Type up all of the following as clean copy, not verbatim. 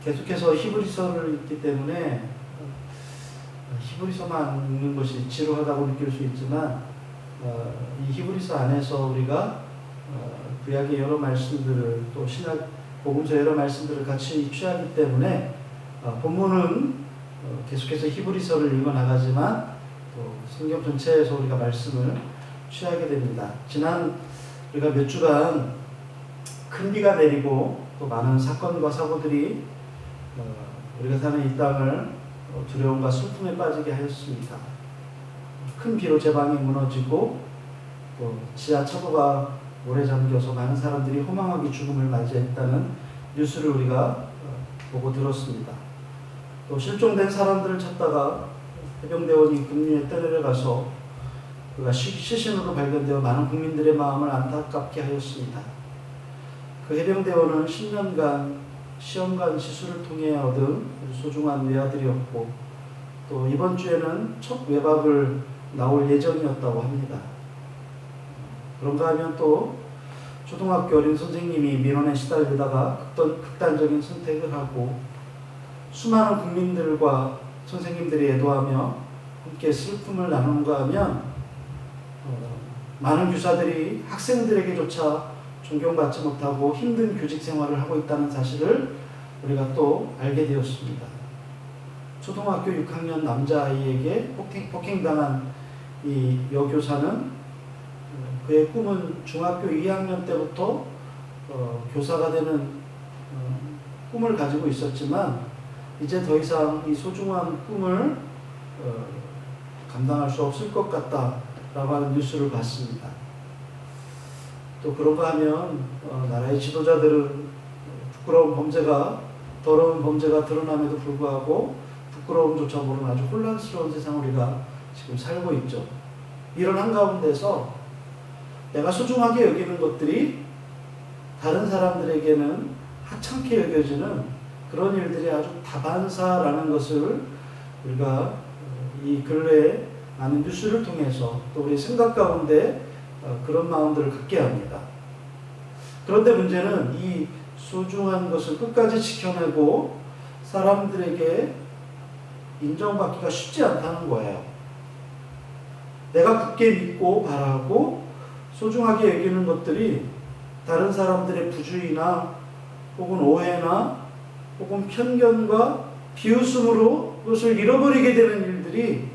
계속해서 히브리서를 읽기 때문에 히브리서만 읽는 것이 지루하다고 느낄 수 있지만 이 히브리서 안에서 우리가 구약의 여러 말씀들을 또 신약 복음서 여러 말씀들을 같이 취하기 때문에 본문은 계속해서 히브리서를 읽어나가지만 또 성경 전체에서 우리가 말씀을 취하게 됩니다. 지난 우리가 몇 주간 큰 비가 내리고 또 많은 사건과 사고들이 우리가 사는 이 땅을 두려움과 슬픔에 빠지게 하였습니다. 큰 비로 제방이 무너지고 또 지하 차도가 오래 잠겨서 많은 사람들이 허망하게 죽음을 맞이했다는 뉴스를 우리가 보고 들었습니다. 또 실종된 사람들을 찾다가 해병대원이 급류에 떠내려가서 그가 시신으로 발견되어 많은 국민들의 마음을 안타깝게 하였습니다. 그 해병대원은 10년간 시험관 시술을 통해 얻은 소중한 외아들이었고 또 이번 주에는 첫 외박을 나올 예정이었다고 합니다. 그런가 하면 또 초등학교 어린 선생님이 민원에 시달리다가 극단적인 선택을 하고 수많은 국민들과 선생님들이 애도하며 함께 슬픔을 나누는가 하면 많은 교사들이 학생들에게조차 존경받지 못하고 힘든 교직 생활을 하고 있다는 사실을 우리가 또 알게 되었습니다. 초등학교 6학년 남자아이에게 폭행당한 이 여교사는 그의 꿈은 중학교 2학년 때부터 교사가 되는 꿈을 가지고 있었지만 이제 더 이상 이 소중한 꿈을 감당할 수 없을 것 같다라고 하는 뉴스를 봤습니다. 또 그런가 하면 나라의 지도자들은 더러운 범죄가 드러남에도 불구하고 부끄러움조차 모르는 아주 혼란스러운 세상을 우리가 지금 살고 있죠. 이런 한가운데서 내가 소중하게 여기는 것들이 다른 사람들에게는 하찮게 여겨지는 그런 일들이 아주 다반사라는 것을 우리가 이 근래에 많은 뉴스를 통해서 또 우리 생각 가운데 그런 마음들을 갖게 합니다. 그런데 문제는 이 소중한 것을 끝까지 지켜내고 사람들에게 인정받기가 쉽지 않다는 거예요. 내가 굳게 믿고 바라고 소중하게 여기는 것들이 다른 사람들의 부주의나 혹은 오해나 혹은 편견과 비웃음으로 그것을 잃어버리게 되는 일들이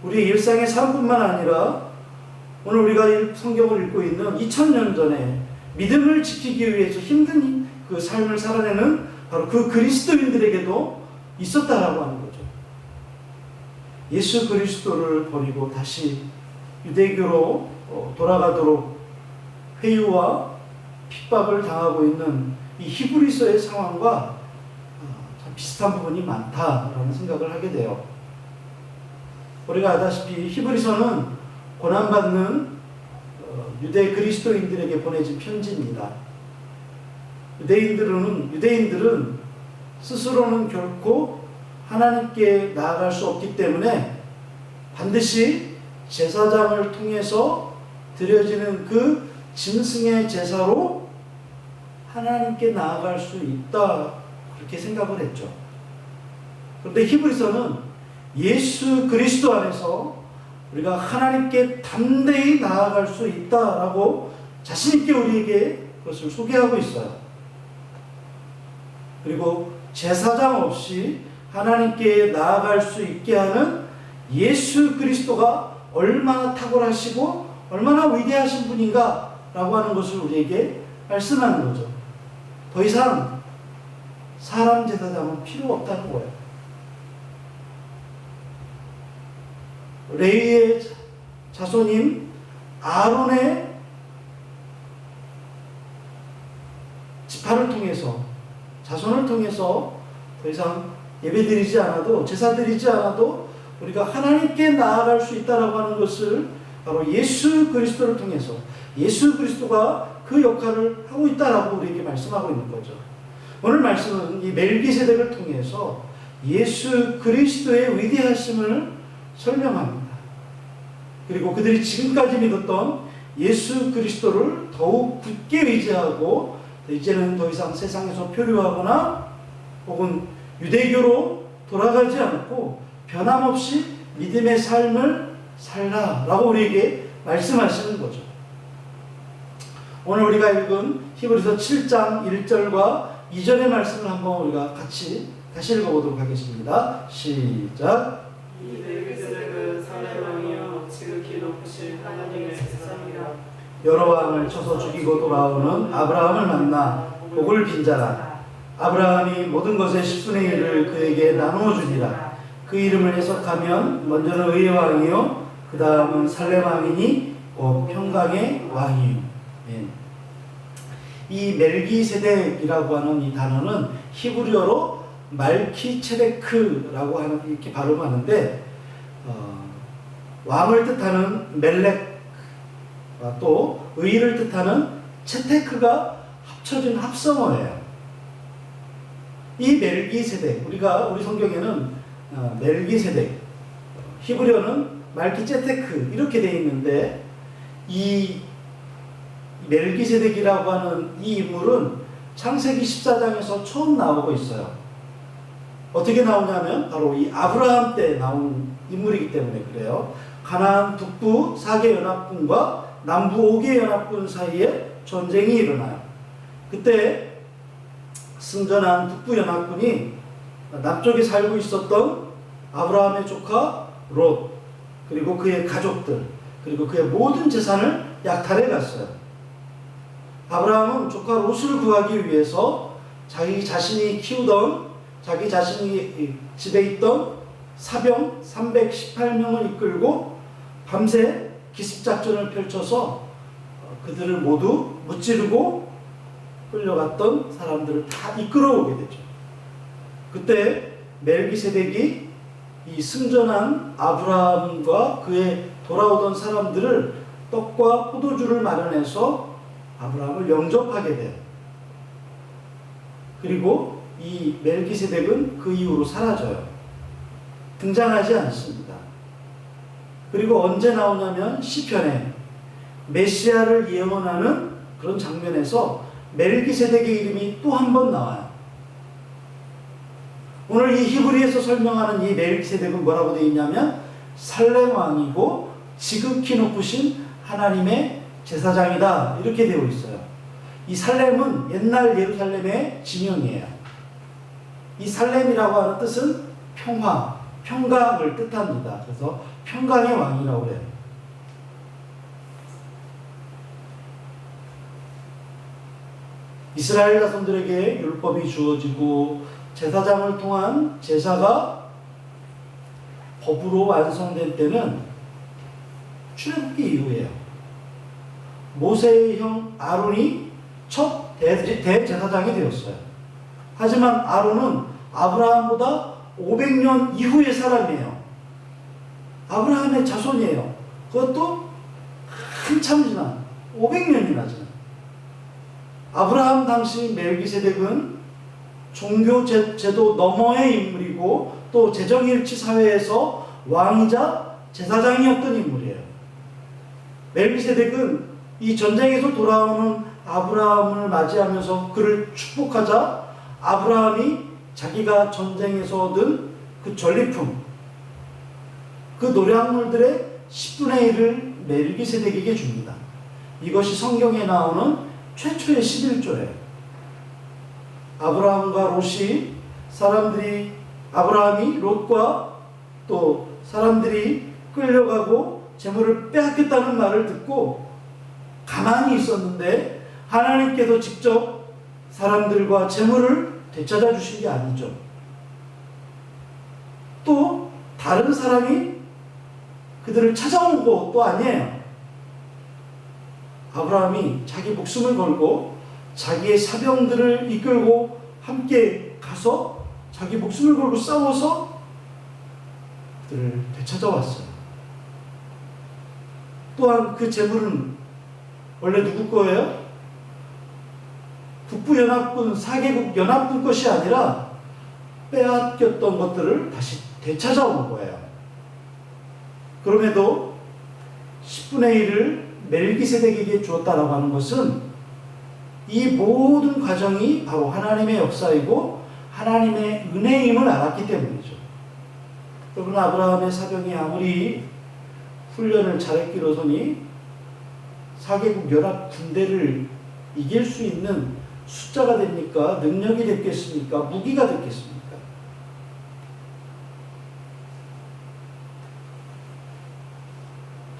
우리의 일상의 삶뿐만 아니라 오늘 우리가 성경을 읽고 있는 2000년 전에 믿음을 지키기 위해서 힘든 그 삶을 살아내는 바로 그 그리스도인들에게도 있었다라고 하는 거죠. 예수 그리스도를 버리고 다시 유대교로 돌아가도록 회유와 핍박을 당하고 있는 이 히브리서의 상황과 참 비슷한 부분이 많다라는 생각을 하게 돼요. 우리가 아다시피 히브리서는 고난받는 유대 그리스도인들에게 보내진 편지입니다. 유대인들은 스스로는 결코 하나님께 나아갈 수 없기 때문에 반드시 제사장을 통해서 드려지는 그 짐승의 제사로 하나님께 나아갈 수 있다 그렇게 생각을 했죠. 그런데 히브리서는 예수 그리스도 안에서 우리가 하나님께 담대히 나아갈 수 있다라고 자신 있게 우리에게 그것을 소개하고 있어요. 그리고 제사장 없이 하나님께 나아갈 수 있게 하는 예수 그리스도가 얼마나 탁월하시고 얼마나 위대하신 분인가 라고 하는 것을 우리에게 말씀하는 거죠. 더 이상 사람 제사장은 필요 없다는 거예요. 레위의 자손인 아론의 지파를 통해서 자손을 통해서 더 이상 예배드리지 않아도 제사드리지 않아도 우리가 하나님께 나아갈 수 있다라고 하는 것을 바로 예수 그리스도를 통해서 예수 그리스도가 그 역할을 하고 있다라고 우리에게 말씀하고 있는 거죠. 오늘 말씀은 이 멜기세덱을 통해서 예수 그리스도의 위대하심을 설명합니다. 그리고 그들이 지금까지 믿었던 예수 그리스도를 더욱 굳게 의지하고 이제는 더 이상 세상에서 표류하거나 혹은 유대교로 돌아가지 않고 변함없이 믿음의 삶을 살라라고 우리에게 말씀하시는 거죠. 오늘 우리가 읽은 히브리서 7장 1절과 2절의 말씀을 한번 우리가 같이 다시 읽어보도록 하겠습니다. 시작. 이 멜기세덱은 살렘 왕이요 지극히 높으신 하나님의 제사장이라. 여러 왕을 쳐서 죽이고 돌아오는 아브라함을 만나 복을 빈자라. 아브라함이 모든 것의 10분의 1을 그에게 나누어 주니라. 그 이름을 해석하면 먼저는 의의 왕이요 그 다음은 살렘 왕이니 평강의 왕이요. 예. 이 멜기세덱이라고 하는 이 단어는 히브리어로 말키체데크라고 하는 이렇게 발음하는데 왕을 뜻하는 멜렉과 또 의를 뜻하는 체테크가 합쳐진 합성어예요. 이 멜기세덱 우리 성경에는 멜기세덱 히브리어는 말키체테크 이렇게 되어 있는데 이 멜기세덱이라고 하는 이 인물은 창세기 14장에서 처음 나오고 있어요. 어떻게 나오냐면 바로 이 아브라함 때 나온 인물이기 때문에 그래요. 가나안 북부 4개 연합군과 남부 5개 연합군 사이에 전쟁이 일어나요. 그때 승전한 북부 연합군이 남쪽에 살고 있었던 아브라함의 조카 롯 그리고 그의 가족들 그리고 그의 모든 재산을 약탈해 갔어요. 아브라함은 조카 롯을 구하기 위해서 자기 자신이 키우던 자기 자신이 집에 있던 사병 318명을 이끌고 밤새 기습작전을 펼쳐서 그들을 모두 무찌르고 끌려갔던 사람들을 다 이끌어오게 되죠. 그때 멜기세덱이 이 승전한 아브라함과 그의 돌아오던 사람들을 떡과 포도주를 마련해서 아브라함을 영접하게 돼요. 그리고 이 멜기세덱은 그 이후로 사라져요. 등장하지 않습니다. 그리고 언제 나오냐면 시편에 메시아를 예언하는 그런 장면에서 멜기세덱의 이름이 또 한 번 나와요. 오늘 이 히브리에서 설명하는 이 멜기세덱은 뭐라고 되어 있냐면 살렘 왕이고 지극히 높으신 하나님의 제사장이다 이렇게 되어 있어요. 이 살렘은 옛날 예루살렘의 지명이에요. 이 살렘이라고 하는 뜻은 평화, 평강을 뜻합니다. 그래서 평강의 왕이라고 해요. 이스라엘 자손들에게 율법이 주어지고 제사장을 통한 제사가 법으로 완성된 때는 출애굽기 이후예요. 모세의 형 아론이 첫 대제사장이 되었어요. 하지만 아론은 아브라함보다 500년 이후의 사람이에요. 아브라함의 자손이에요. 그것도 한참 지난 500년이나 지난. 아브라함 당시 멜기세덱은 종교 제도 너머의 인물이고 또 재정일치 사회에서 왕이자 제사장이었던 인물이에요. 멜기세덱은 이 전쟁에서 돌아오는 아브라함을 맞이하면서 그를 축복하자 아브라함이 자기가 전쟁에서 얻은 그 전리품, 그 노량물들의 10분의 1을 멜기세덱에게 줍니다. 이것이 성경에 나오는 최초의 11조예요. 아브라함과 롯이 아브라함이 롯과 또 사람들이 끌려가고 재물을 빼앗겼다는 말을 듣고 가만히 있었는데 하나님께서 직접 사람들과 재물을 되찾아 주신 게 아니죠. 또 다른 사람이 그들을 찾아온 것도 아니에요. 아브라함이 자기 목숨을 걸고 자기의 사병들을 이끌고 함께 가서 자기 목숨을 걸고 싸워서 그들을 되찾아왔어요. 또한 그 재물은 원래 누구 거예요? 북부연합군 4개국 연합군 것이 아니라 빼앗겼던 것들을 다시 되찾아온 거예요. 그럼에도 10분의 1을 멜기세덱에게 주었다라고 하는 것은 이 모든 과정이 바로 하나님의 역사이고 하나님의 은혜임을 알았기 때문이죠. 그러나 아브라함의 사병이 아무리 훈련을 잘했기로서니 4개국 연합 군대를 이길 수 있는 숫자가 됩니까? 능력이 됐겠습니까? 무기가 됐겠습니까?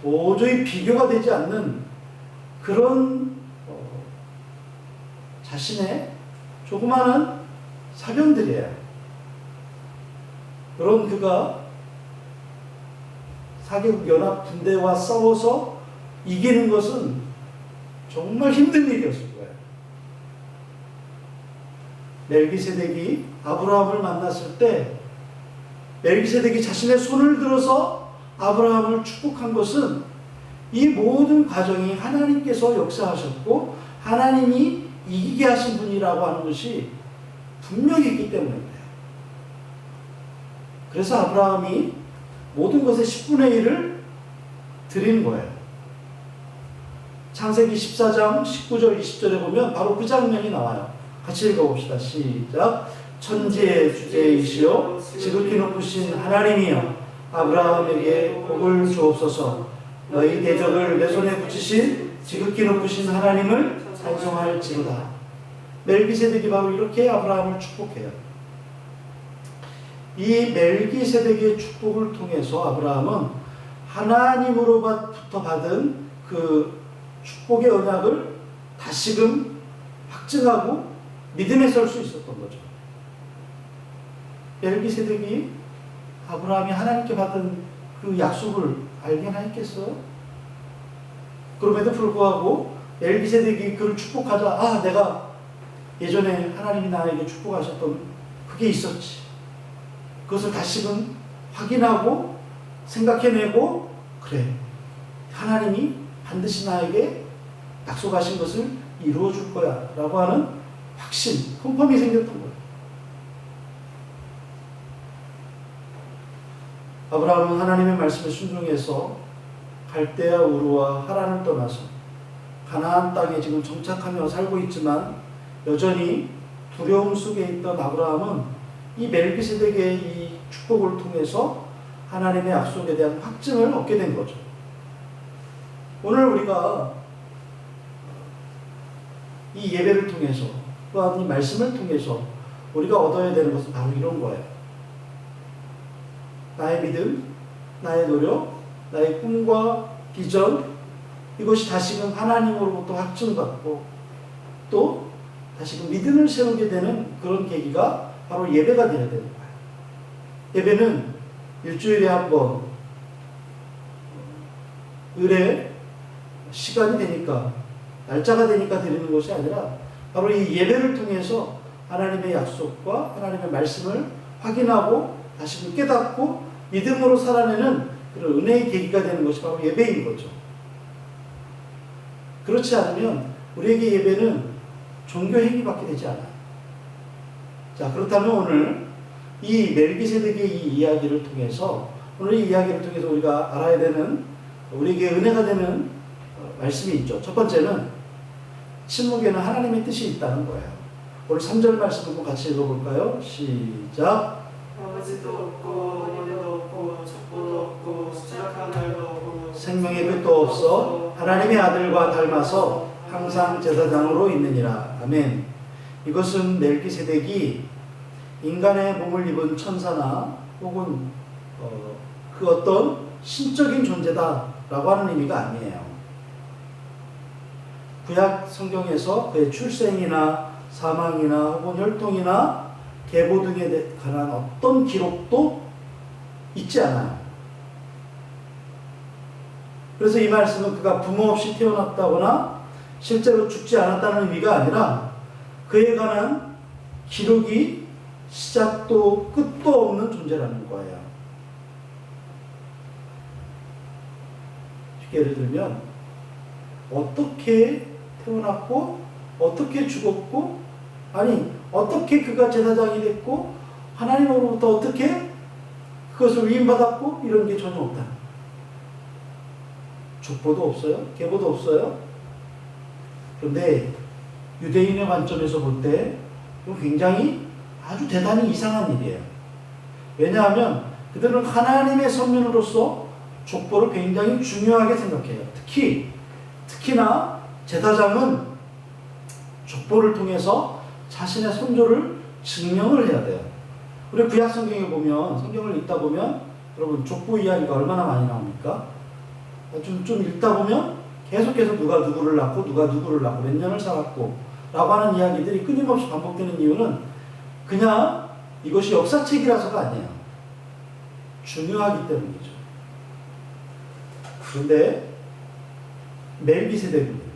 도저히 비교가 되지 않는 그런 자신의 조그마한 사병들이에요. 그런 그가 4개국 연합 군대와 싸워서 이기는 것은 정말 힘든 일이었을 거예요. 멜기세덱이 아브라함을 만났을 때 멜기세덱이 자신의 손을 들어서 아브라함을 축복한 것은 이 모든 과정이 하나님께서 역사하셨고 하나님이 이기게 하신 분이라고 하는 것이 분명히 있기 때문입니다. 그래서 아브라함이 모든 것의 10분의 1을 드린 거예요. 창세기 14장 19절 20절에 보면 바로 그 장면이 나와요. 같이 읽어봅시다. 시작. 천지의 주제이시여 지극히 높으신 하나님이여 아브라함에게 복을 주옵소서. 너희 대적을 내 손에 붙이신 지극히 높으신 하나님을 찬송할지로다. 멜기세덱이 바로 이렇게 아브라함을 축복해요. 이 멜기세덱의 축복을 통해서 아브라함은 하나님으로부터 받은 그 축복의 언약을 다시금 확증하고 믿음에 설 수 있었던 거죠. 멜기세덱이 아브라함이 하나님께 받은 그 약속을 알게나 했겠어요? 그럼에도 불구하고 멜기세덱이 그를 축복하자 내가 예전에 하나님이 나에게 축복하셨던 그게 있었지. 그것을 다시금 확인하고 생각해내고 그래 하나님이 반드시 나에게 약속하신 것을 이루어 줄 거야 라고 하는 확신, 컨펌이 생겼던 거예요. 아브라함은 하나님의 말씀에 순종해서 갈대아 우르와 하란을 떠나서 가나안 땅에 지금 정착하며 살고 있지만 여전히 두려움 속에 있던 아브라함은 이 멜기세덱의 이 축복을 통해서 하나님의 약속에 대한 확증을 얻게 된 거죠. 오늘 우리가 이 예배를 통해서 또한 이 말씀을 통해서 우리가 얻어야 되는 것은 바로 이런 거예요. 나의 믿음, 나의 노력, 나의 꿈과 비전 이것이 다시금 하나님으로부터 확증받고 또 다시금 믿음을 세우게 되는 그런 계기가 바로 예배가 되어야 되는 거예요. 예배는 일주일에 한 번 의뢰 시간이 되니까 날짜가 되니까 드리는 것이 아니라 바로 이 예배를 통해서 하나님의 약속과 하나님의 말씀을 확인하고 다시금 깨닫고 믿음으로 살아내는 그런 은혜의 계기가 되는 것이 바로 예배인 거죠. 그렇지 않으면 우리에게 예배는 종교 행위밖에 되지 않아요. 자, 그렇다면 오늘 이 멜기세덱의 이 이야기를 통해서 오늘 이 이야기를 통해서 우리가 알아야 되는 우리에게 은혜가 되는 말씀이 있죠. 첫 번째는 침묵에는 하나님의 뜻이 있다는 거예요. 오늘 3절 말씀 한번 같이 읽어볼까요? 시작. 아버지도 없고 어머니도 없고 첩보도 없고 시작한 날도 없고 생명의 끝도 없어 하나님의 아들과 닮아서 항상 제사장으로 있느니라. 아멘. 이것은 멜기세덱이 인간의 몸을 입은 천사나 혹은 그 어떤 신적인 존재다라고 하는 의미가 아니에요. 구약 성경에서 그의 출생이나 사망이나 혹은 혈통이나 계보 등에 관한 어떤 기록도 있지 않아요. 그래서 이 말씀은 그가 부모 없이 태어났다거나 실제로 죽지 않았다는 의미가 아니라 그에 관한 기록이 시작도 끝도 없는 존재라는 거예요. 예를 들면 어떻게 태어났고 어떻게 죽었고 아니 어떻게 그가 제사장이 됐고 하나님으로부터 어떻게 그것을 위임받았고 이런 게 전혀 없다. 족보도 없어요. 계보도 없어요. 그런데 유대인의 관점에서 볼 때 굉장히 아주 대단히 이상한 일이에요. 왜냐하면 그들은 하나님의 선민으로서 족보를 굉장히 중요하게 생각해요. 특히나 제사장은 족보를 통해서 자신의 선조를 증명을 해야 돼요. 우리 구약 성경에 보면, 성경을 읽다 보면 여러분 족보 이야기가 얼마나 많이 나옵니까? 좀 읽다 보면 계속해서 누가 누구를 낳고 몇 년을 살았고 라고 하는 이야기들이 끊임없이 반복되는 이유는 그냥 이것이 역사책이라서가 아니에요. 중요하기 때문이죠. 그런데 멜기세덱은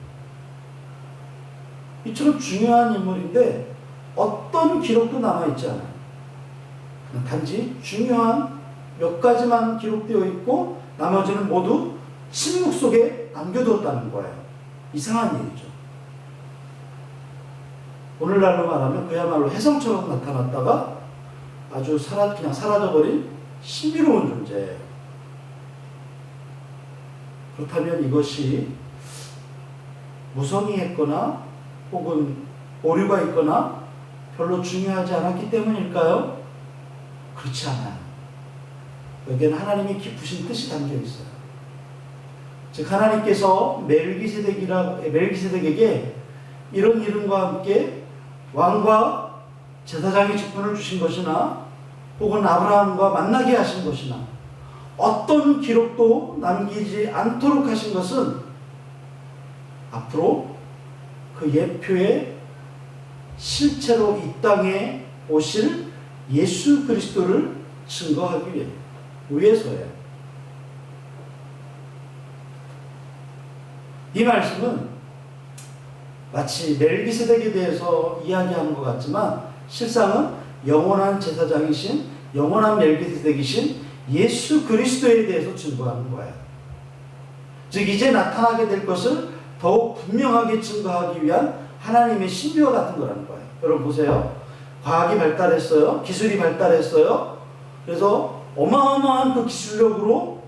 이처럼 중요한 인물인데 어떤 기록도 남아있지 않아요. 단지 중요한 몇 가지만 기록되어 있고 나머지는 모두 침묵 속에 남겨두었다는 거예요. 이상한 일이죠. 오늘날로 말하면 그야말로 혜성처럼 나타났다가 아주 그냥 사라져버린 신비로운 존재예요. 그렇다면 이것이 무성의했거나 혹은 오류가 있거나 별로 중요하지 않았기 때문일까요? 그렇지 않아요. 여기에는 하나님의 깊으신 뜻이 담겨 있어요. 즉 하나님께서 멜기세덱에게 이런 이름과 함께 왕과 제사장의 직분을 주신 것이나 혹은 아브라함과 만나게 하신 것이나 어떤 기록도 남기지 않도록 하신 것은 앞으로 그 예표의 실체로 이 땅에 오실 예수 그리스도를 증거하기 위해서예요. 이 말씀은 마치 멜기세덱에 대해서 이야기하는 것 같지만 실상은 영원한 제사장이신 영원한 멜기세덱이신 예수 그리스도에 대해서 증거하는 거예요. 즉 이제 나타나게 될 것을 더욱 분명하게 증거하기 위한 하나님의 신비와 같은 거라는 거예요. 여러분 보세요. 과학이 발달했어요. 기술이 발달했어요. 그래서 어마어마한 그 기술력으로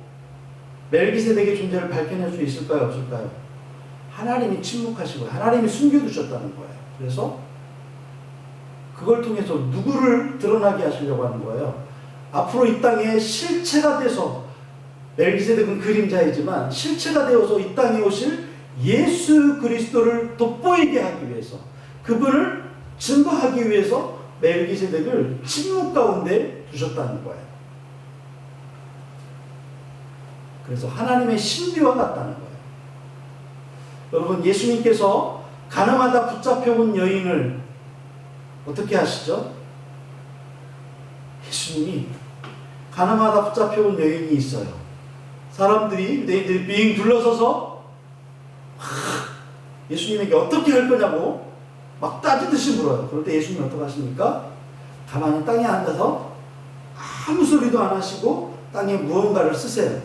멜기세덱의 존재를 밝혀낼 수 있을까요? 없을까요? 하나님이 침묵하시고 하나님이 숨겨두셨다는 거예요. 그래서 그걸 통해서 누구를 드러나게 하시려고 하는 거예요. 앞으로 이 땅에 실체가 돼서 멜기세덱은 그림자이지만 실체가 되어서 이 땅에 오실 예수 그리스도를 돋보이게 하기 위해서 그분을 증거하기 위해서 멜기세덱을 침묵 가운데 두셨다는 거예요. 그래서 하나님의 신비와 같다는 거예요. 여러분 예수님께서 가늠하다 붙잡혀온 여인을 어떻게 하시죠? 예수님이 가늠하다 붙잡혀온 여인이 있어요. 유대인들이 빙 둘러서서 예수님에게 어떻게 할 거냐고 막 따지듯이 물어요. 그럴 때 예수님이 어떻게 하십니까? 가만히 땅에 앉아서 아무 소리도 안 하시고 땅에 무언가를 쓰세요.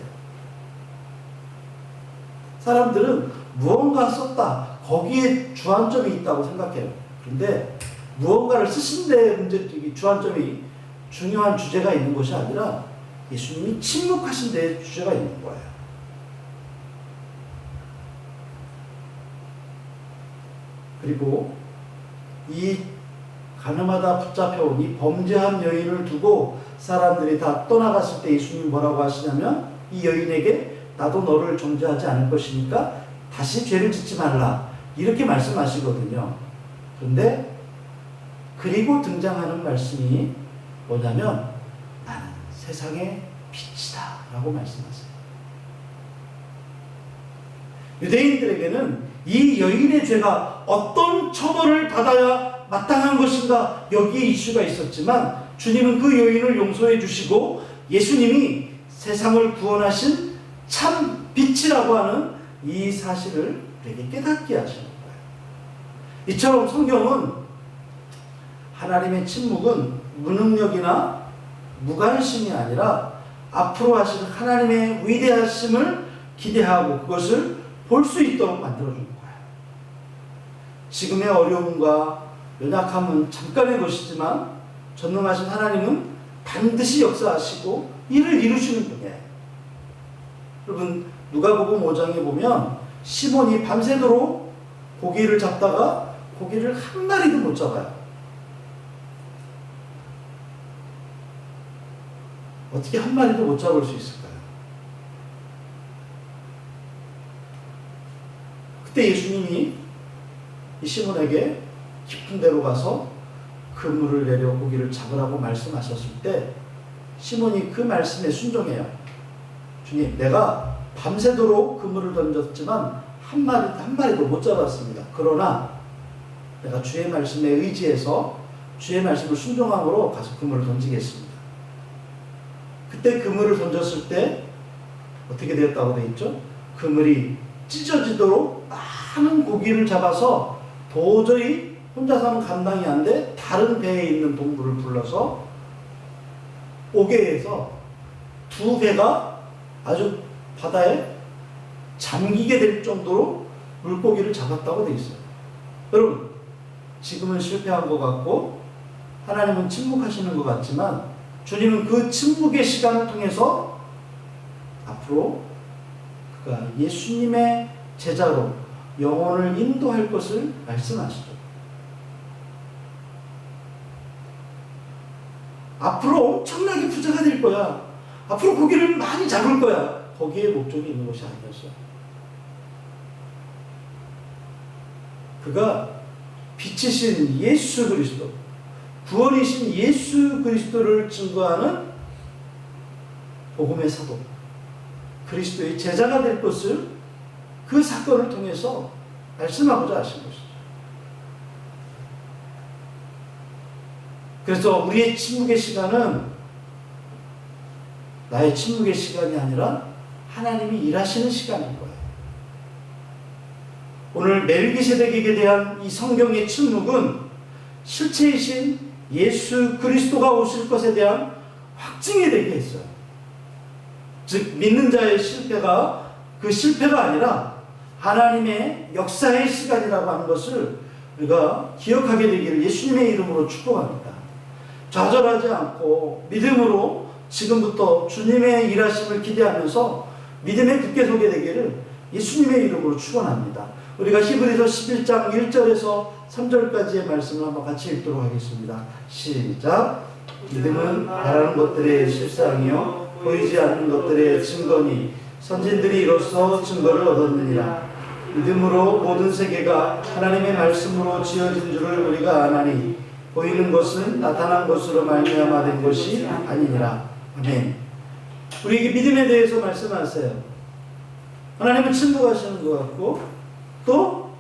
사람들은 무언가 썼다. 거기에 주안점이 있다고 생각해요. 그런데 무언가를 쓰신 데 주안점이 중요한 주제가 있는 것이 아니라 예수님이 침묵하신 데에 주제가 있는 거예요. 그리고 이 가늠하다 붙잡혀온 이 범죄한 여인을 두고 사람들이 다 떠나갔을 때 예수님이 뭐라고 하시냐면 이 여인에게 나도 너를 정죄하지 않을 것이니까 다시 죄를 짓지 말라 이렇게 말씀하시거든요. 그런데 그리고 등장하는 말씀이 뭐냐면 나는 세상의 빛이다 라고 말씀하세요. 유대인들에게는 이 여인의 죄가 어떤 처벌을 받아야 마땅한 것인가 여기에 이슈가 있었지만 주님은 그 여인을 용서해 주시고 예수님이 세상을 구원하신 참 빛이라고 하는 이 사실을 우리에게 깨닫게 하시는 거예요. 이처럼 성경은 하나님의 침묵은 무능력이나 무관심이 아니라 앞으로 하실 하나님의 위대하심을 기대하고 그것을 볼 수 있도록 만들어주는 거예요. 지금의 어려움과 연약함은 잠깐의 것이지만 전능하신 하나님은 반드시 역사하시고 일을 이루시는 분이에요. 여러분 누가복음 5장에 보면 시몬이 밤새도록 고기를 잡다가 고기를 한 마리도 못 잡아요. 어떻게 한 마리도 못 잡을 수 있을까요? 그때 예수님이 이 시몬에게 깊은 데로 가서 그물을 내려 고기를 잡으라고 말씀하셨을 때 시몬이 그 말씀에 순종해요. 주님, 내가 밤새도록 그물을 던졌지만 한 마리도 못 잡았습니다. 그러나 내가 주의 말씀에 의지해서 주의 말씀을 순종함으로 가서 그물을 던지겠습니다. 그때 그물을 던졌을 때 어떻게 되었다고 되어 있죠? 그물이 찢어지도록 많은 고기를 잡아서 도저히 혼자서는 감당이 안 돼 다른 배에 있는 동물을 불러서 오게 해서 두 배가 아주 바다에 잠기게 될 정도로 물고기를 잡았다고 되어 있어요. 여러분, 지금은 실패한 것 같고 하나님은 침묵하시는 것 같지만 주님은 그 침묵의 시간을 통해서 앞으로 그가 예수님의 제자로 영혼을 인도할 것을 말씀하시죠. 앞으로 엄청나게 부자가 될 거야. 앞으로 고기를 많이 잡을 거야. 거기에 목적이 있는 것이 아니었어요. 그가 빛이신 예수 그리스도, 구원이신 예수 그리스도를 증거하는 복음의 사도, 그리스도의 제자가 될 것을 그 사건을 통해서 말씀하고자 하신 것이죠. 그래서 우리의 침묵의 시간은 나의 침묵의 시간이 아니라 하나님이 일하시는 시간인 거예요. 오늘 멜기세덱에게 대한 이 성경의 침묵은 실체이신 예수 그리스도가 오실 것에 대한 확증이 되게 했어요. 즉 믿는 자의 실패가 그 실패가 아니라 하나님의 역사의 시간이라고 하는 것을 우리가 기억하게 되기를 예수님의 이름으로 축복합니다. 좌절하지 않고 믿음으로 지금부터 주님의 일하심을 기대하면서 믿음에 굳게 서게 되기를 예수님의 이름으로 축원합니다. 우리가 히브리서 11장 1절에서 3절까지의 말씀을 한번 같이 읽도록 하겠습니다. 시작. 믿음은 바라는 것들의 실상이요 보이지 않는 것들의 증거니 선진들이 이로써 증거를 얻었느니라. 믿음으로 모든 세계가 하나님의 말씀으로 지어진 줄을 우리가 아나니 보이는 것은 나타난 것으로 말미암아 된 것이 아니니라. 아멘. 우리에게 믿음에 대해서 말씀하세요. 하나님은 침묵하시는 것 같고 또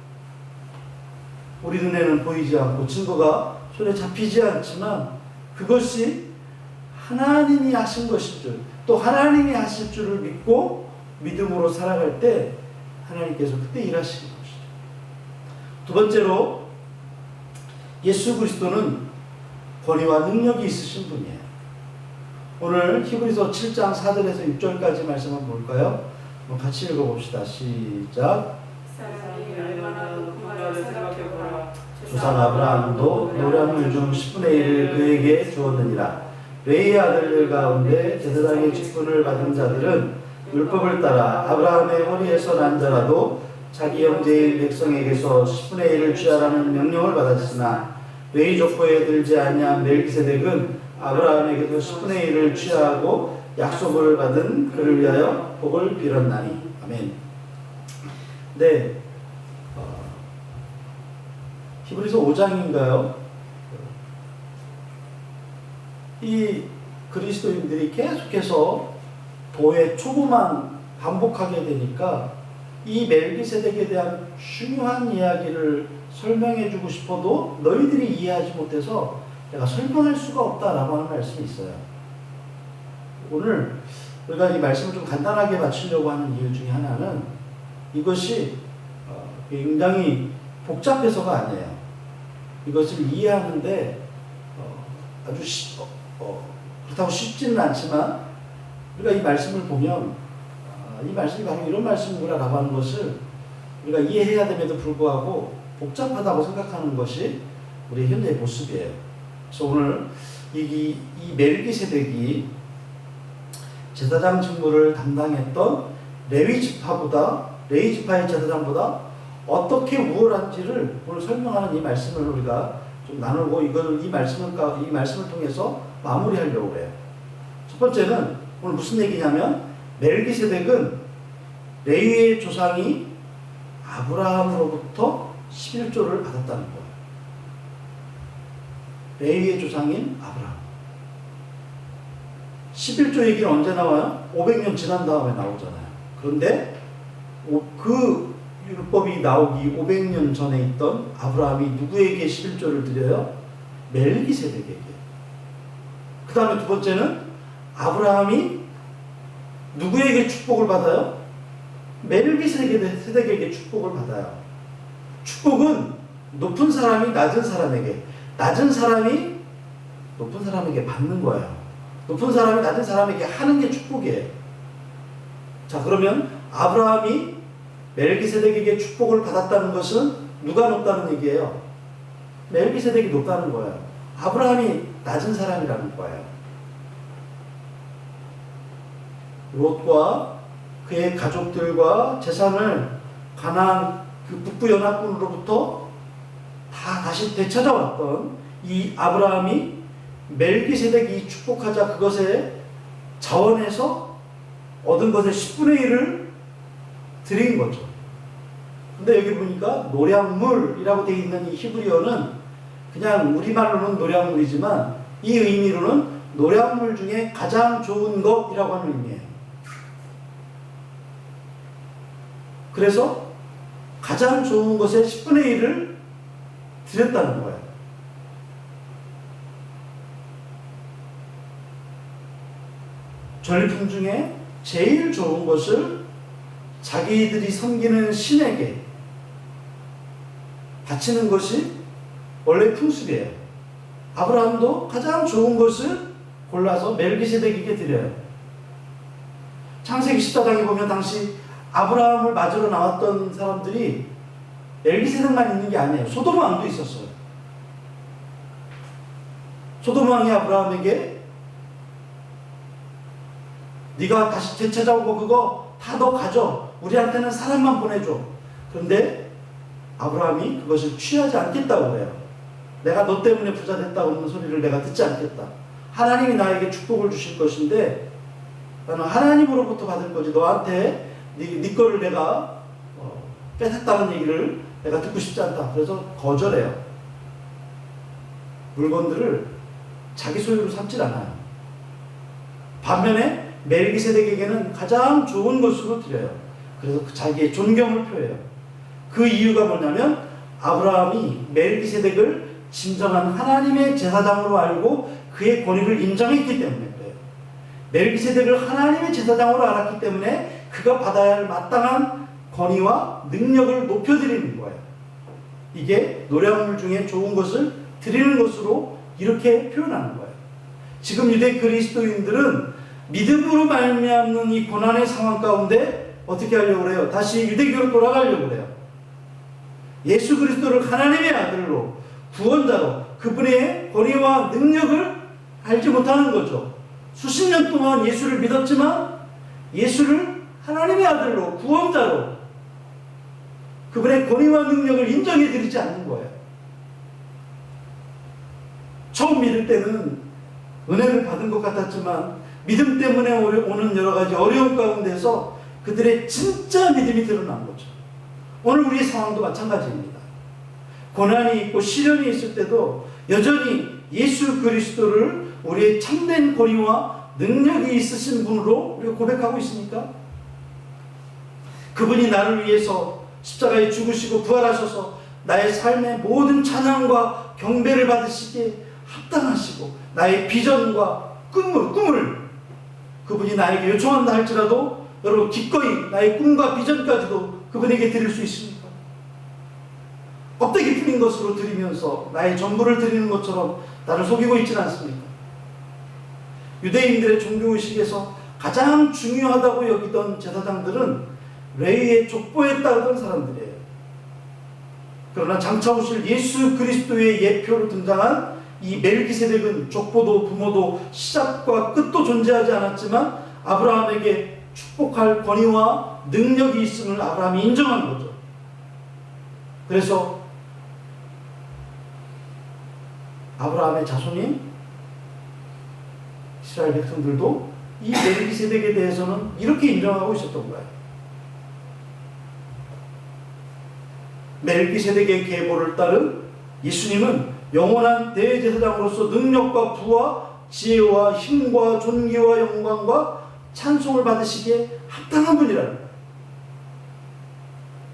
우리 눈에는 보이지 않고 증거가 손에 잡히지 않지만 그것이 하나님이 하신 것일 줄, 또 하나님이 하실 줄을 믿고 믿음으로 살아갈 때 하나님께서 그때 일하시는 것이죠. 두 번째로 예수 그리스도는 권위와 능력이 있으신 분이에요. 오늘 히브리서 7장 4절에서 6절까지 말씀 한번 볼까요? 같이 읽어봅시다. 시작. 조상 아브라함도 노량물 중 10분의 1을 그에게 주었느니라. 레위의 아들들 가운데 제사장의 직분을 받은 자들은 율법을 따라 아브라함의 허리에서 난 자라도 자기 형제인 백성에게서 10분의 1을 취하라는 명령을 받았으나 레위 족보에 들지 아니한 멜기세덱은 아브라함에게도 10분의 1을 취하고 약속을 받은 그를 위하여 복을 빌었나니. 아멘. 네, 히브리서 5장인가요? 이 그리스도인들이 계속해서 도의 초보만 반복하게 되니까 이 멜기세덱에 대한 중요한 이야기를 설명해 주고 싶어도 너희들이 이해하지 못해서 내가 설명할 수가 없다라고 하는 말씀이 있어요. 오늘 우리가 이 말씀을 좀 간단하게 맞추려고 하는 이유 중에 하나는 이것이 굉장히 복잡해서가 아니에요. 이것을 이해하는데 아주 그렇다고 쉽지는 않지만 우리가 이 말씀을 보면 이 말씀이 바로 이런 말씀이구나라고 하는 것을 우리가 이해해야 됨에도 불구하고 복잡하다고 생각하는 것이 우리의 현재의 모습이에요. 그래서 오늘 이 멜기세덱이 제사장 직무를 담당했던 레위 지파의 제사장보다 어떻게 우월한지를 오늘 설명하는 이 말씀을 우리가 좀 나누고 이 말씀을 통해서 마무리하려고 해요. 첫 번째는 오늘 무슨 얘기냐면 멜기세덱은 레위의 조상이 아브라함으로부터 11조를 받았다는 거예요. 레위의 조상인 아브라함. 11조 얘기는 언제 나와요? 500년 지난 다음에 나오잖아요. 그런데 그 율법이 나오기 500년 전에 있던 아브라함이 누구에게 11조를 드려요? 멜기세덱에게. 그 다음에 두 번째는 아브라함이 누구에게 축복을 받아요? 멜기세덱에게 축복을 받아요. 축복은 높은 사람이 낮은 사람에게, 낮은 사람이 높은 사람에게 받는 거예요. 높은 사람이 낮은 사람에게 하는 게 축복이에요. 자, 그러면 아브라함이 멜기세덱에게 축복을 받았다는 것은 누가 높다는 얘기예요? 멜기세덱이 높다는 거예요. 아브라함이 낮은 사람이라는 거예요. 롯과 그의 가족들과 재산을 가나안 그 북부 연합군으로부터 다 다시 되찾아왔던 이 아브라함이 멜기세덱이 축복하자 그것에 자원해서 얻은 것의 10분의 1을 드린 거죠. 근데 여기 보니까 노량물이라고 되어 있는 이 히브리어는 그냥 우리말로는 노량물이지만 이 의미로는 노량물 중에 가장 좋은 것이라고 하는 의미예요. 그래서 가장 좋은 것의 10분의 1을 드렸다는 거예요. 전리품 중에 제일 좋은 것을 자기들이 섬기는 신에게 바치는 것이 원래 풍습이에요. 아브라함도 가장 좋은 것을 골라서 멜기세덱에게 드려요. 창세기 14장에 보면 당시 아브라함을 맞으러 나왔던 사람들이 멜기세덱만 있는 게 아니에요. 소돔 왕도 있었어요. 소돔 왕이 아브라함에게 네가 다시 되찾아오고 그거 다 너 가져. 우리한테는 사람만 보내줘. 그런데 아브라함이 그것을 취하지 않겠다고 그래요. 내가 너 때문에 부자 됐다고 하는 소리를 내가 듣지 않겠다. 하나님이 나에게 축복을 주실 것인데 나는 하나님으로부터 받을 거지 너한테 네 거를 내가 뺏었다는 얘기를 내가 듣고 싶지 않다. 그래서 거절해요. 물건들을 자기 소유로 삼질 않아요. 반면에 멜기세덱에게는 가장 좋은 것으로 드려요. 그래서 자기의 존경을 표해요. 그 이유가 뭐냐면 아브라함이 멜기세덱을 진정한 하나님의 제사장으로 알고 그의 권위를 인정했기 때문에 그래요. 멜기세덱을 하나님의 제사장으로 알았기 때문에 그가 받아야 할 마땅한 권위와 능력을 높여드리는 거예요. 이게 노량물 중에 좋은 것을 드리는 것으로 이렇게 표현하는 거예요. 지금 유대 그리스도인들은 믿음으로 말미암는 이 고난의 상황 가운데 어떻게 하려고 그래요? 다시 유대교로 돌아가려고 그래요. 예수 그리스도를 하나님의 아들로 구원자로 그분의 권위와 능력을 알지 못하는 거죠. 수십 년 동안 예수를 믿었지만 예수를 하나님의 아들로 구원자로 그분의 권위와 능력을 인정해 드리지 않는 거예요. 처음 믿을 때는 은혜를 받은 것 같았지만 믿음 때문에 오는 여러 가지 어려움 가운데서 그들의 진짜 믿음이 드러난 거죠. 오늘 우리의 상황도 마찬가지입니다. 고난이 있고 시련이 있을 때도 여전히 예수 그리스도를 우리의 참된 권위와 능력이 있으신 분으로 우리가 고백하고 있습니까? 그분이 나를 위해서 십자가에 죽으시고 부활하셔서 나의 삶의 모든 찬양과 경배를 받으시기에 합당하시고 나의 비전과 꿈을 그분이 나에게 요청한다 할지라도 여러분 기꺼이 나의 꿈과 비전까지도 그분에게 드릴 수 있습니까? 껍데기 풀린 것으로 드리면서 나의 전부를 드리는 것처럼 나를 속이고 있지는 않습니까? 유대인들의 종교의식에서 가장 중요하다고 여기던 제사장들은 레위의 족보에 따르던 사람들이에요. 그러나 장차 오실 예수 그리스도의 예표로 등장한 이 멜기세덱은 족보도 부모도 시작과 끝도 존재하지 않았지만 아브라함에게 축복할 권위와 능력이 있음을 아브라함이 인정한 거죠. 그래서 아브라함의 자손인 이스라엘 백성들도 이 멜기세덱에 대해서는 이렇게 인정하고 있었던 거예요. 멜기세덱의 계보를 따른 예수님은 영원한 대제사장으로서 능력과 부와 지혜와 힘과 존귀와 영광과 찬송을 받으시기에 합당한 분이라는 거예요.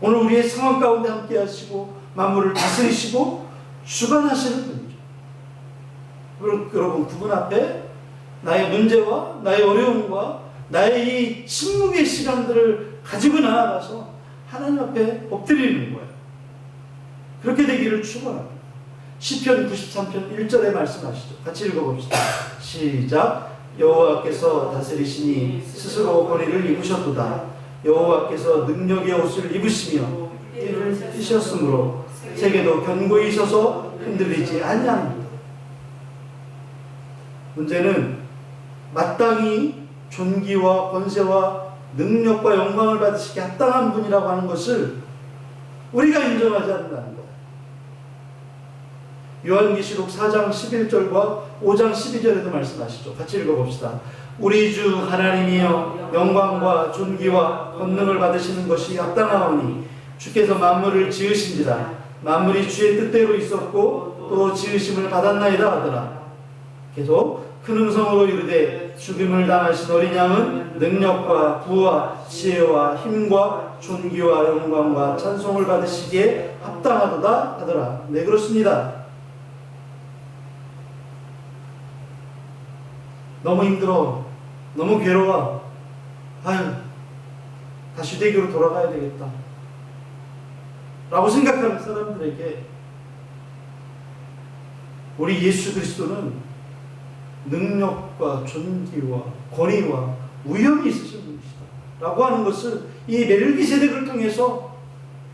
오늘 우리의 상황 가운데 함께 하시고 만물을 다스리시고 주관하시는 분이죠. 여러분, 그분 앞에 나의 문제와 나의 어려움과 나의 이 침묵의 시간들을 가지고 나아가서 하나님 앞에 엎드리는 거예요. 그렇게 되기를 축원합니다. 시편 93편 1절에 말씀하시죠. 같이 읽어봅시다. 시작. 여호와께서 다스리시니 스스로 권위를 입으셨도다. 여호와께서 능력의 옷을 입으시며 띠를 띠셨으므로 세계도 견고히 서서 흔들리지 아니합니다. 문제는 마땅히 존귀와 권세와 능력과 영광을 받으시기에 합당한 분이라고 하는 것을 우리가 인정하지 않는다는 거예요. 요한계시록 4장 11절과 5장 12절에도 말씀하시죠. 같이 읽어봅시다. 우리 주 하나님이여 영광과 존귀와 권능을 받으시는 것이 합당하오니 주께서 만물을 지으신지라. 만물이 주의 뜻대로 있었고 또 지으심을 받았나이다 하더라. 계속 큰 음성으로 이르되 죽임을 당하신 어린 양은 능력과 부와 지혜와 힘과 존귀와 영광과 찬송을 받으시기에 합당하도다 하더라. 네, 그렇습니다. 너무 힘들어, 너무 괴로워, 아유, 다시 유대교로 돌아가야 되겠다 라고 생각하는 사람들에게 우리 예수 그리스도는 능력과 존귀와 권위와 위엄이 있으신 분이시다 라고 하는 것을 이 멜기세덱을 통해서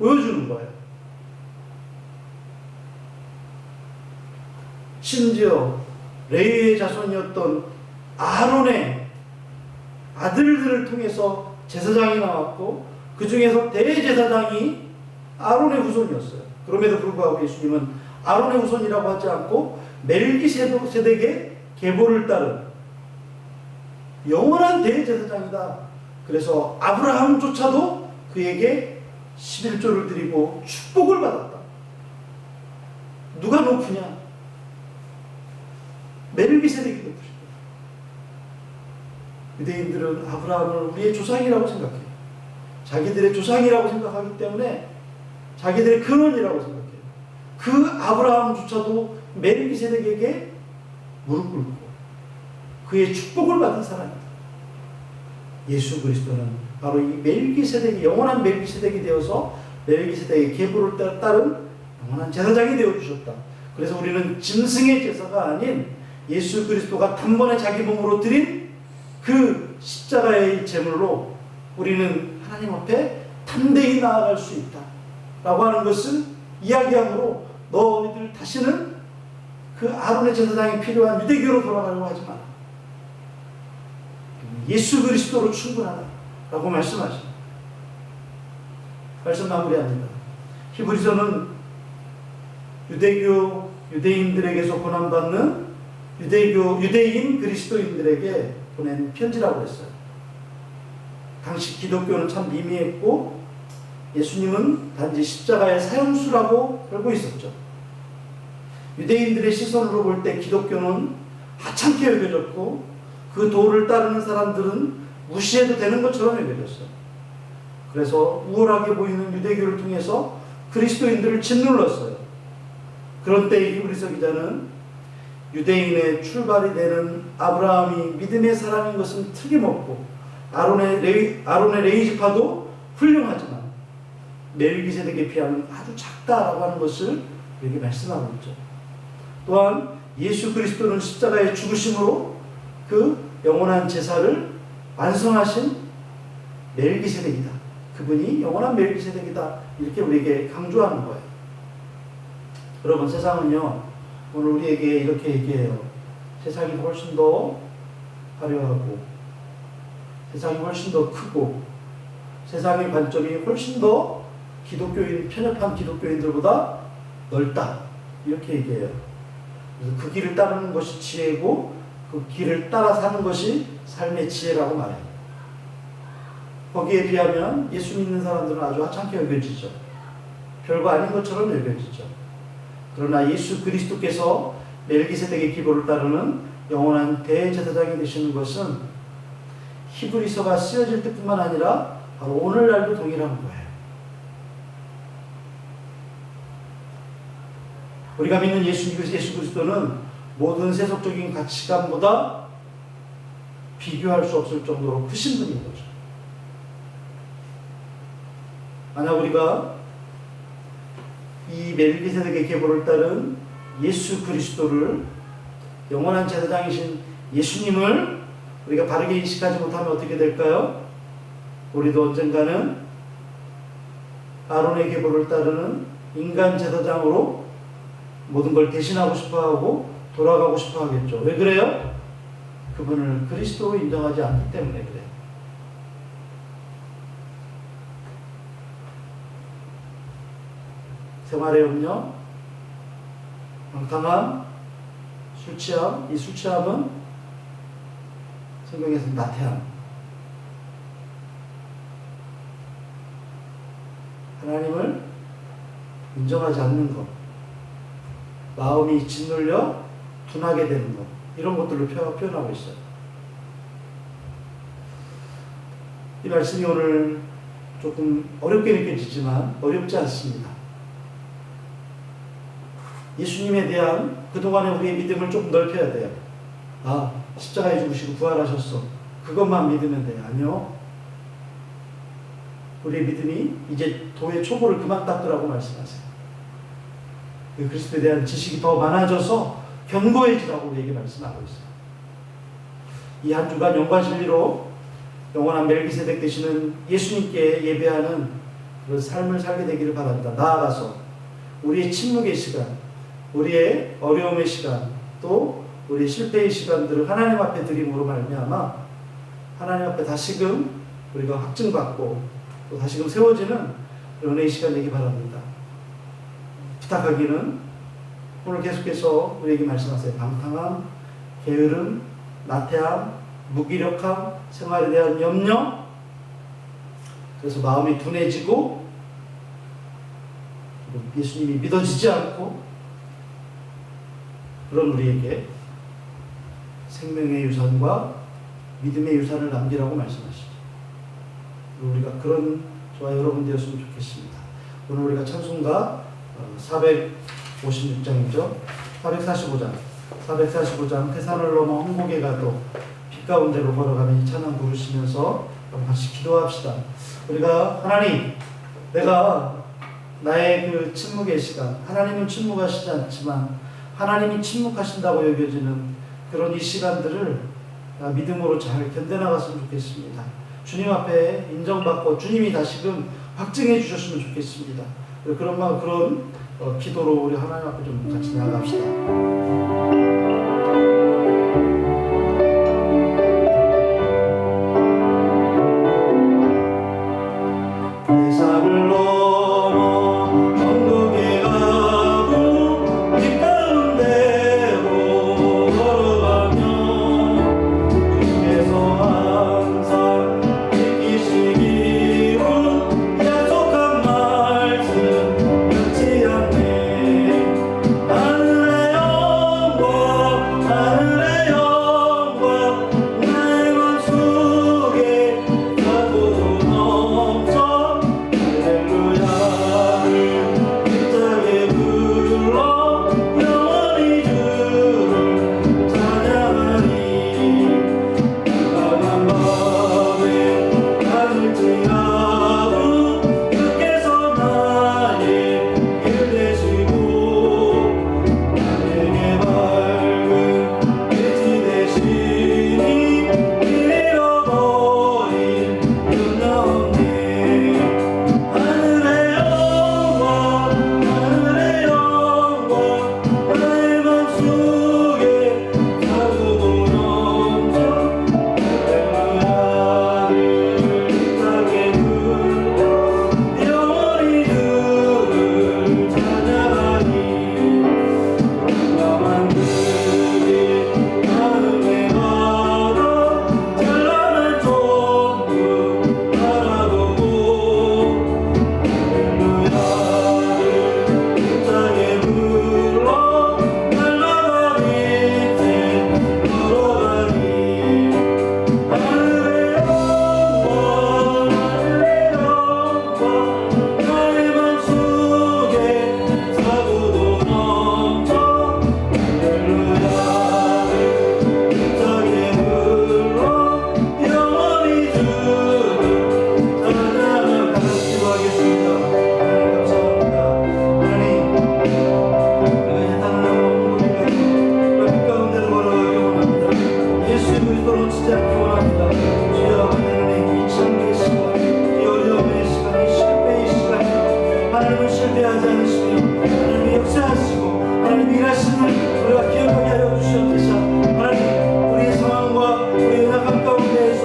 보여주는 거예요. 심지어 레위의 자손이었던 아론의 아들들을 통해서 제사장이 나왔고 그 중에서 대제사장이 아론의 후손이었어요. 그럼에도 불구하고 예수님은 아론의 후손이라고 하지 않고 멜기세덱의 계보를 따른 영원한 대제사장이다. 그래서 아브라함조차도 그에게 11조를 드리고 축복을 받았다. 누가 높으냐? 멜기세덱이 높으시다. 유대인들은 아브라함을 우리의 조상이라고 생각해요. 자기들의 조상이라고 생각하기 때문에 자기들의 근원이라고 생각해요. 그 아브라함조차도 멜기세덱에게 무릎 꿇고 그의 축복을 받은 사람이다. 예수 그리스도는 바로 이 멜기세덱이 영원한 멜기세덱이 되어서 멜기세덱의 계보를 따른 영원한 제사장이 되어주셨다. 그래서 우리는 짐승의 제사가 아닌 예수 그리스도가 단번에 자기 몸으로 드린 그 십자가의 제물로 우리는 하나님 앞에 담대히 나아갈 수 있다 라고 하는 것을 이야기함으로 너희들 다시는 그 아론의 제사장이 필요한 유대교로 돌아가려고 하지 마라. 예수 그리스도로 충분하다 라고 말씀하십니다. 말씀 마무리합니다. 히브리서는 유대인들에게서 고난받는 유대인 그리스도인들에게 보낸 편지라고 했어요. 당시 기독교는 참 미미했고 예수님은 단지 십자가의 사형수라고 알고 있었죠. 유대인들의 시선으로 볼 때 기독교는 하찮게 여겨졌고 그 도를 따르는 사람들은 무시해도 되는 것처럼 여겨졌어요. 그래서 우월하게 보이는 유대교를 통해서 그리스도인들을 짓눌렀어요. 그런 때 히브리서 기자는 유대인의 출발이 되는 아브라함이 믿음의 사람인 것은 틀림없고 아론의 레위 지파도 훌륭하지만 멜기세덱의 피하는 아주 작다라고 하는 것을 여기 말씀하고 있죠. 또한 예수 그리스도는 십자가의 죽으심으로 그 영원한 제사를 완성하신 멜기세덱이다. 그분이 영원한 멜기세덱이다. 이렇게 우리에게 강조하는 거예요. 여러분, 세상은요 오늘 우리에게 이렇게 얘기해요. 세상이 훨씬 더 화려하고 세상이 훨씬 더 크고 세상의 관점이 훨씬 더 편협한 기독교인들보다 넓다. 이렇게 얘기해요. 그래서 그 길을 따르는 것이 지혜고 그 길을 따라 사는 것이 삶의 지혜라고 말해요. 거기에 비하면 예수 믿는 사람들은 아주 하찮게 여겨지죠. 별거 아닌 것처럼 여겨지죠. 그러나 예수 그리스도께서 멜기세덱의 기보를 따르는 영원한 대제사장이 되시는 것은 히브리서가 쓰여질 때뿐만 아니라 바로 오늘날도 동일한 거예요. 우리가 믿는 예수 그리스도는 모든 세속적인 가치관보다 비교할 수 없을 정도로 크신 분인 거죠. 만약 우리가 이 멜기세덱의 계보를 따른 예수 그리스도를, 영원한 제사장이신 예수님을 우리가 바르게 인식하지 못하면 어떻게 될까요? 우리도 언젠가는 아론의 계보를 따르는 인간 제사장으로 모든 걸 대신하고 싶어하고 돌아가고 싶어하겠죠. 왜 그래요? 그분을 그리스도로 인정하지 않기 때문에 그래요. 생활의 염려, 방탕함, 술 취함, 이 술 취함은 성경에서는 나태함. 하나님을 인정하지 않는 것, 마음이 짓눌려 둔하게 되는 것, 이런 것들로 표현하고 있어요. 이 말씀이 오늘 조금 어렵게 느껴지지만 어렵지 않습니다. 예수님에 대한 그동안의 우리의 믿음을 조금 넓혀야 돼요. 아, 십자가에 죽으시고 부활하셨어. 그것만 믿으면 돼요. 아니요. 우리의 믿음이 이제 도의 초보를 그만 닦으라고 말씀하세요. 그 그리스도에 대한 지식이 더 많아져서 견고해지라고 우리에게 말씀하고 있어요. 이 한 주간 영과 진리로 영원한 멜기세덱 되시는 예수님께 예배하는 그런 삶을 살게 되기를 바랍니다. 나아가서 우리의 침묵의 시간, 우리의 어려움의 시간, 또 우리의 실패의 시간들을 하나님 앞에 드림으로 말미암아 하나님 앞에 다시금 우리가 확증받고 또 다시금 세워지는 은혜의 시간 되기 바랍니다. 부탁하기는 오늘 계속해서 우리에게 말씀하세요. 방탕함, 게으름, 나태함, 무기력함, 생활에 대한 염려, 그래서 마음이 둔해지고 예수님이 믿어지지 않고 그런 우리에게 생명의 유산과 믿음의 유산을 남기라고 말씀하시죠. 우리가 그런 저와 여러분 되었으면 좋겠습니다. 오늘 우리가 찬송가 456장이죠. 445장 태산을 넘어 홍곡에 가도 빛 가운데로 걸어가며 이 찬양 부르시면서 같이 기도합시다. 우리가 하나님, 내가 나의 그 침묵의 시간, 하나님은 침묵하시지 않지만 하나님이 침묵하신다고 여겨지는 그런 이 시간들을 믿음으로 잘 견뎌나갔으면 좋겠습니다. 주님 앞에 인정받고 주님이 다시금 확증해 주셨으면 좋겠습니다. 그런 기도로 우리 하나님 앞에 좀 같이 나아갑시다. 하늘의 영광 주여 하나님 이 창의 시간, 이 어려움의 시간, 이 실패의 시간에 하나님은 실패하지 않으시며 하나님이 역사하시고 하나님 일하시는 우리가 기억하게 하여 주시옵소서. 하나님 우리의 상황과 우리의 연약함 가운데에서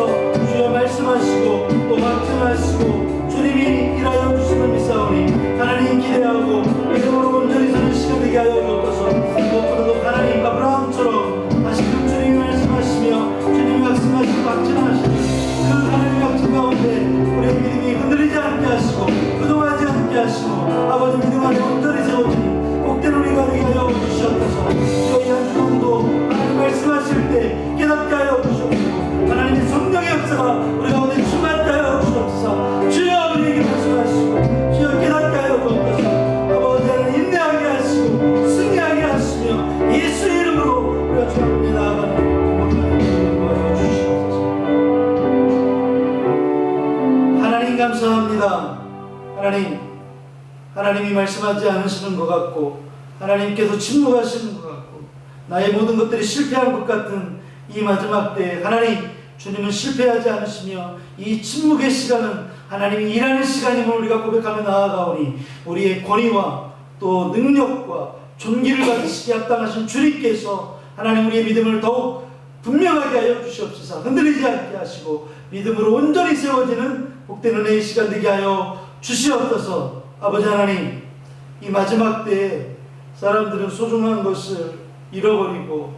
주여 말씀하시고 또 확증하시고 주님이 일하여 주시는 미사오니 하나님 기대하고 믿음으로 온전히 서는 시간 되게 하여 주옵소서. 무엇보다도 하나님 아브라함처럼 다시금 주님이 말씀하시며 주님이 말씀하시고 확증하시는 그 하나님의 확증 가운데 우리의 믿음이 흔들리지 않게 하시고 부동하지 않게 하시고 아버지 믿음 안에 온전히 세워지니 복된 우리가 되게 하여 주시옵소서. 주여 이 한 주간도 하나님 말씀하실 때 깨닫게 하여 주시옵소서. 하나님의 성령의 역사가 우리 가운데 충만케 하여 주시옵소서. 주여 우리에게 말씀하시고 주여 깨닫게 하여 주옵소서. 아버지 하나님 인내하게 하시고 승리하게 하시며 예수의 이름으로 우리가 주 앞에 나아가는 건강한 기회를 도와주시옵소서. 하나님 감사합니다. 하나님이 말씀하지 않으시는 것 같고 하나님께서 침묵하시는 것 같고 나의 모든 것들이 실패한 것 같은 이 마지막 때에 하나님 주님은 실패하지 않으시며 이 침묵의 시간은 하나님이 일하는 시간임을 우리가 고백하며 나아가오니 우리의 권위와 또 능력과 존귀를 받으시기 합당하신 주님께서 하나님 우리의 믿음을 더욱 분명하게 하여 주시옵소서. 흔들리지 않게 하시고 믿음으로 온전히 세워지는 복된 은혜의 시간 되게 하여 주시옵소서. 아버지 하나님 이 마지막 때에 사람들은 소중한 것을 잃어버리고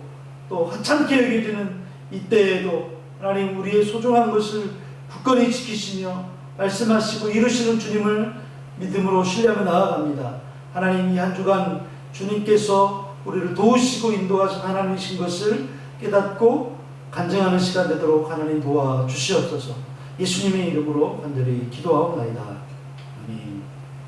또 하찮게 여겨지는 이때에도 하나님 우리의 소중한 것을 굳건히 지키시며 말씀하시고 이루시는 주님을 믿음으로 신뢰하며 나아갑니다. 하나님 이 한 주간 주님께서 우리를 도우시고 인도하신 하나님이신 것을 깨닫고 간증하는 시간 되도록 하나님 도와주시옵소서. 예수님의 이름으로 간절히 기도하옵나이다.